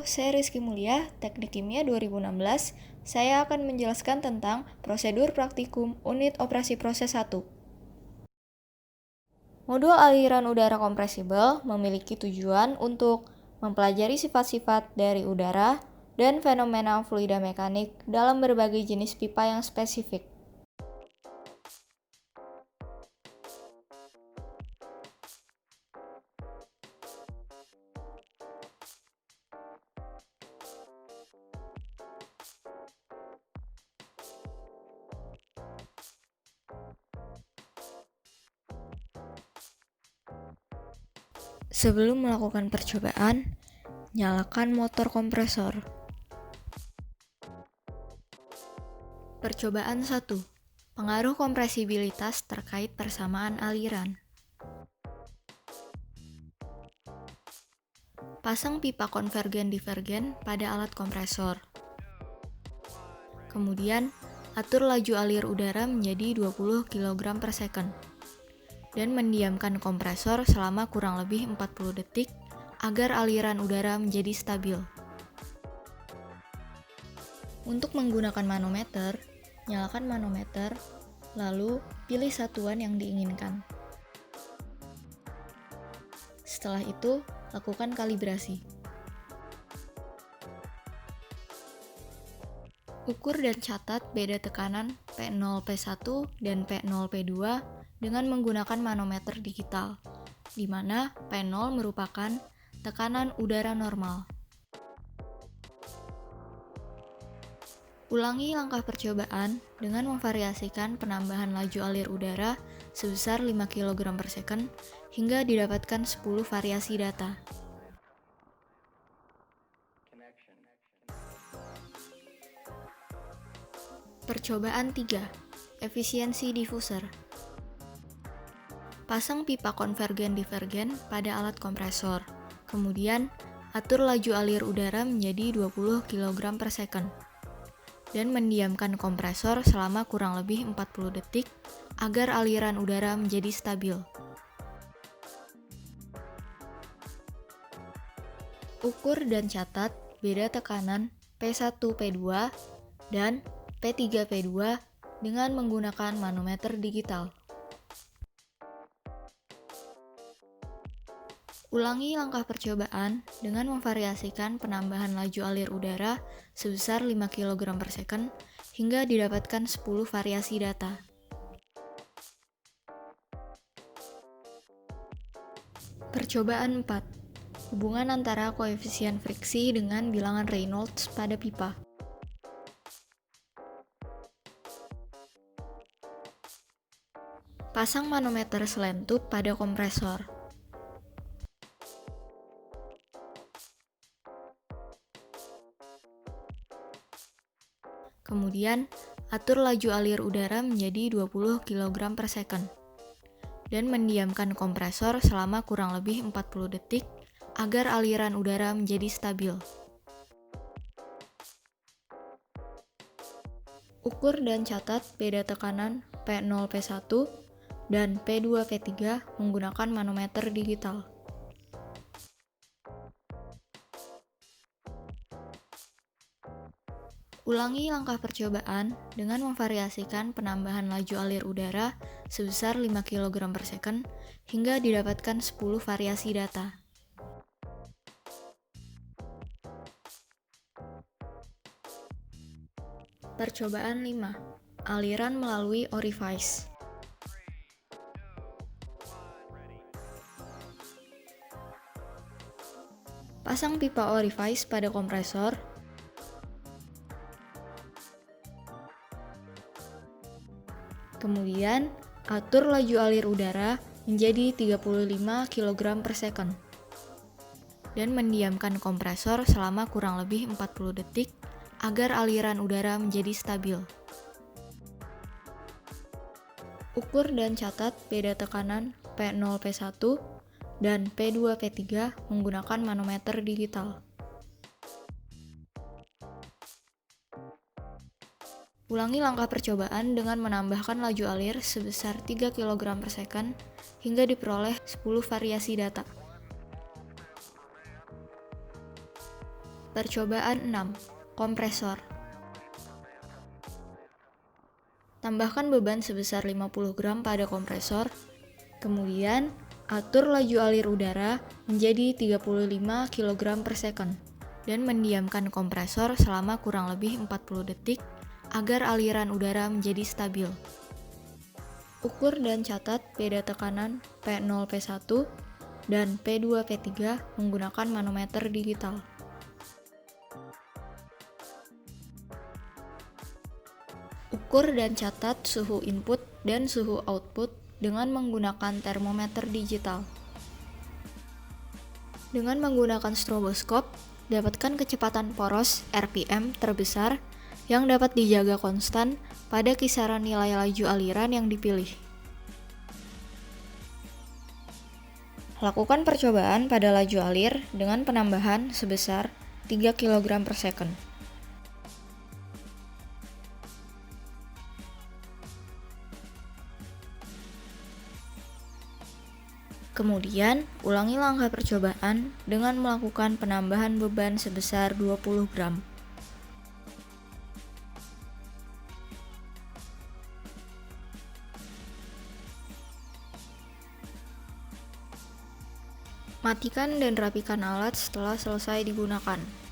saya Rizky Mulia, Teknik Kimia 2016. Saya akan menjelaskan tentang prosedur praktikum unit operasi proses 1. Modul aliran udara kompresibel memiliki tujuan untuk mempelajari sifat-sifat dari udara dan fenomena fluida mekanik dalam berbagai jenis pipa yang spesifik. Sebelum melakukan percobaan, nyalakan motor kompresor. Percobaan 1. Pengaruh kompresibilitas terkait persamaan aliran. Pasang pipa konvergen-divergen pada alat kompresor. Kemudian, atur laju alir udara menjadi 20 kg per second. Dan mendiamkan kompresor selama kurang lebih 40 detik agar aliran udara menjadi stabil. Untuk menggunakan manometer, nyalakan manometer, lalu pilih satuan yang diinginkan. Setelah itu, lakukan kalibrasi. Ukur dan catat beda tekanan P0, P1, dan P0, P2 dengan menggunakan manometer digital, di mana P0 merupakan tekanan udara normal. Ulangi langkah percobaan dengan memvariasikan penambahan laju alir udara sebesar 5 kg per second hingga didapatkan 10 variasi data. Percobaan 3. Efisiensi diffuser. Pasang pipa konvergen-divergen pada alat kompresor. Kemudian, atur laju alir udara menjadi 20 kg per second. Dan mendiamkan kompresor selama kurang lebih 40 detik agar aliran udara menjadi stabil. Ukur dan catat beda tekanan P1, P2, dan P3, P2 dengan menggunakan manometer digital. Ulangi langkah percobaan dengan memvariasikan penambahan laju alir udara sebesar 5 kg per second hingga didapatkan 10 variasi data. Percobaan 4. Hubungan antara koefisien friksi dengan bilangan Reynolds pada pipa. Pasang manometer slant tube pada kompresor. Kemudian, atur laju alir udara menjadi 20 kg per second. Dan mendiamkan kompresor selama kurang lebih 40 detik agar aliran udara menjadi stabil. Ukur dan catat beda tekanan P0, P1, dan P2, P3 menggunakan manometer digital. Ulangi langkah percobaan dengan memvariasikan penambahan laju alir udara sebesar 5 kg per second hingga didapatkan 10 variasi data. Percobaan 5. Aliran melalui orifice. Pasang pipa orifice pada kompresor. Kemudian, atur laju alir udara menjadi 35 kg per second. Dan mendiamkan kompresor selama kurang lebih 40 detik agar aliran udara menjadi stabil. Ukur dan catat beda tekanan P0, P1, dan P2, P3 menggunakan manometer digital. Ulangi langkah percobaan dengan menambahkan laju alir sebesar 3 kg per second hingga diperoleh 10 variasi data. Percobaan 6. Kompresor. Tambahkan beban sebesar 50 gram pada kompresor, kemudian atur laju alir udara menjadi 35 kg per second dan mendiamkan kompresor selama kurang lebih 40 detik agar aliran udara menjadi stabil. Ukur dan catat peda tekanan P0, P1 dan P2, P3 menggunakan manometer digital. Ukur dan catat suhu input dan suhu output dengan menggunakan termometer digital. Dengan menggunakan stroboskop, dapatkan kecepatan poros RPM terbesar yang dapat dijaga konstan pada kisaran nilai laju aliran yang dipilih. Lakukan percobaan pada laju alir dengan penambahan sebesar 3 kg per second. Kemudian, ulangi langkah percobaan dengan melakukan penambahan beban sebesar 20 gram. Matikan dan rapikan alat setelah selesai digunakan.